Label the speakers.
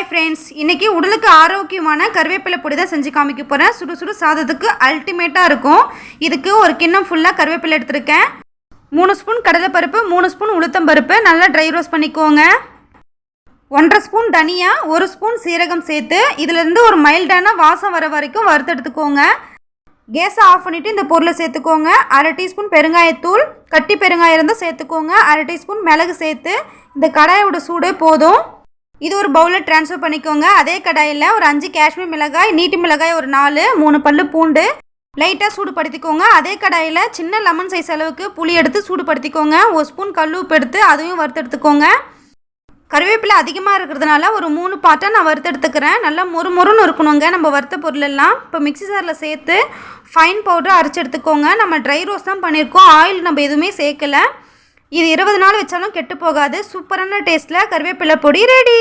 Speaker 1: Hi friends, இன்றைக்கி உடலுக்கு ஆரோக்கியமான கருவேப்பிலை பொடி தான் செஞ்சு காமிக்க போகிறேன். சுடு சுடு சாதத்துக்கு அல்டிமேட்டாக இருக்கும். இதுக்கு ஒரு கிண்ணம் ஃபுல்லாக கருவேப்பிலை எடுத்துருக்கேன். 3 ஸ்பூன் கடலைப்பருப்பு, 3 ஸ்பூன் உளுத்தம்பருப்பு நல்லா ட்ரை ரோஸ்ட் பண்ணிக்கோங்க. 1.5 ஸ்பூன் தனியா, 1 ஸ்பூன் சீரகம் சேர்த்து இதிலேருந்து ஒரு மைல்டான வாசம் வர வரைக்கும் வறுத்து எடுத்துக்கோங்க. கேஸை ஆஃப் பண்ணிவிட்டு இந்த பொருளை சேர்த்துக்கோங்க. 1/2 டீஸ்பூன் பெருங்காயத்தூள், கட்டி பெருங்காயம் இருந்தால் சேர்த்துக்கோங்க. 1/2 டீஸ்பூன் மிளகு சேர்த்து இந்த கடாயோட சூடே போதும். இது ஒரு பவுலில் ட்ரான்ஸ்ஃபர் பண்ணிக்கோங்க. அதே கடாயில் ஒரு 5 காஷ்மீர் மிளகாய், நீட்டி மிளகாய் ஒரு 4, 3 பல்லு பூண்டு லைட்டாக சூடுபடுத்திக்கோங்க. அதே கடாயில் சின்ன லெமன் சைஸ் அளவுக்கு புளி எடுத்து சூடுபடுத்திக்கோங்க. 1 ஸ்பூன் கல் உப்பு எடுத்து அதையும் வறுத்து எடுத்துக்கோங்க. கருவேப்பிலை அதிகமாக இருக்கிறதுனால ஒரு 3 பாட்டாக நான் வறுத்து எடுத்துக்கிறேன். நல்லா மொறுமொறுன்னு இருக்கணுங்க நம்ம வறுத்த பொருளெல்லாம். இப்போ மிக்ஸி ஜாரில் சேர்த்து ஃபைன் பவுடர் அரைச்சி எடுத்துக்கோங்க. நம்ம ட்ரை ரோஸ்ட் தான் பண்ணியிருக்கோம், ஆயில் நம்ம எதுவுமே சேர்க்கலை. இது 20 நாள் வச்சாலும் கெட்டு போகாது. சூப்பரான டேஸ்ட்டில் கருவேப்பிலை பொடி ரெடி.